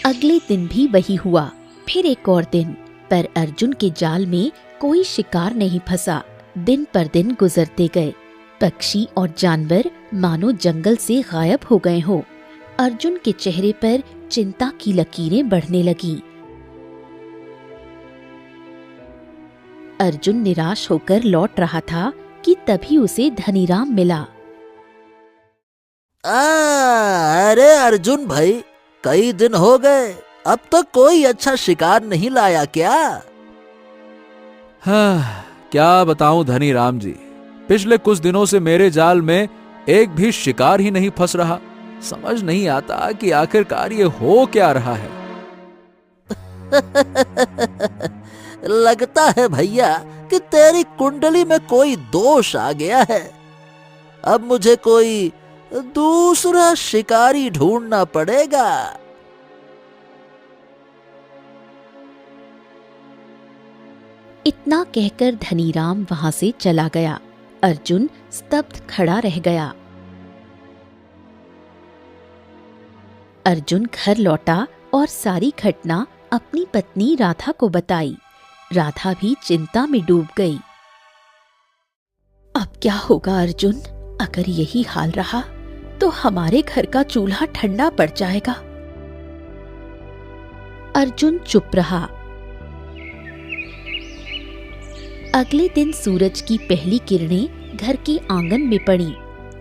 अगले दिन भी वही हुआ। फिर एक और दिन, पर अर्जुन के जाल में कोई शिकार नहीं फंसा। दिन पर दिन गुजरते गए। पक्षी और जानवर मानो जंगल से गायब हो गए हो। अर्जुन के चेहरे पर चिंता की लकीरें बढ़ने लगीं। अर्जुन निराश होकर लौट रहा था कि तभी उसे धनीराम मिला। अरे अर्जुन भाई, कई दिन हो गए, अब तक कोई अच्छा शिकार नहीं लाया क्या? हाँ, क्या बताऊं धनीराम जी, पिछले कुछ दिनों से मेरे जाल में एक भी शिकार ही नहीं फंस रहा। समझ नहीं आता कि आखिरकार ये हो क्या रहा है। लगता है भैया कि तेरी कुंडली में कोई दोष आ गया है। अब मुझे कोई दूसरा शिकारी ढूंढना पड़ेगा। इतना कहकर धनीराम वहां से चला गया। अर्जुन स्तब्ध खड़ा रह गया। अर्जुन घर लौटा और सारी घटना अपनी पत्नी राधा को बताई। राधा भी चिंता में डूब गई। अब क्या होगा अर्जुन? अगर यही हाल रहा तो हमारे घर का चूल्हा ठंडा पड़ जाएगा। अर्जुन चुप रहा। अगले दिन सूरज की पहली किरणें घर के आंगन में पड़ी।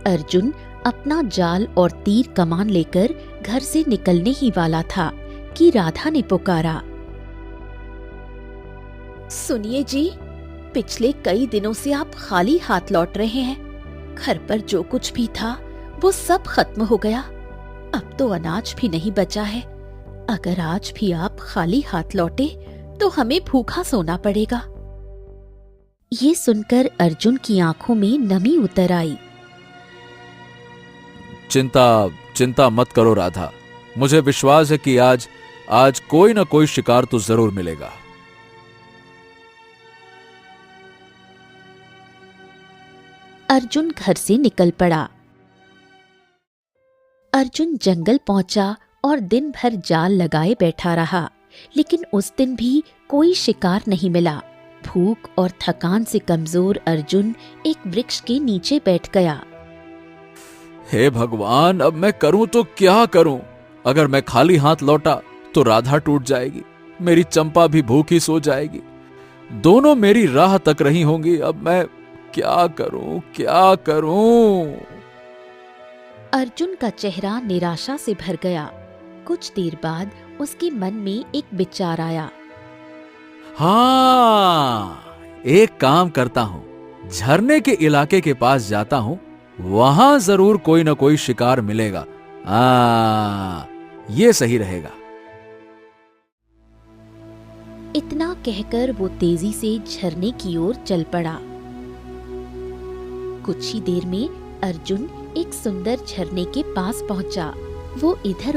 अर्जुन अपना जाल और तीर कमान लेकर घर से निकलने ही वाला था कि राधा ने पुकारा। सुनिए जी, पिछले कई दिनों से आप खाली हाथ लौट रहे हैं। घर पर जो कुछ भी था वो सब खत्म हो गया। अब तो अनाज भी नहीं बचा है। अगर आज भी आप खाली हाथ लौटे तो हमें भूखा सोना पड़ेगा। ये सुनकर अर्जुन की आंखों में नमी उतर आई। चिंता मत करो राधा, मुझे विश्वास है कि आज कोई ना कोई शिकार तो जरूर मिलेगा। अर्जुन घर से निकल पड़ा। अर्जुन जंगल पहुंचा और दिन भर जाल लगाए बैठा रहा, लेकिन उस दिन भी कोई शिकार नहीं मिला। भूख और थकान से कमजोर अर्जुन एक वृक्ष के नीचे बैठ गया। हे भगवान, अब मैं करूं तो क्या करूं? अगर मैं खाली हाथ लौटा तो राधा टूट जाएगी, मेरी चंपा भी भूखी सो जाएगी, दोनों मेरी राह तक रही होंगी। अब मैं क्या करूं? अर्जुन का चेहरा निराशा से भर गया। कुछ देर बाद उसके मन में एक विचार आया। हाँ, एक काम करता हूं, झरने के इलाके के पास जाता हूं, वहां जरूर कोई ना कोई शिकार मिलेगा। ये सही रहेगा। इतना कहकर वो तेजी से झरने की ओर चल पड़ा। कुछ ही देर में अर्जुन एक सुंदर झरने के पास पहुंचा। वो इधर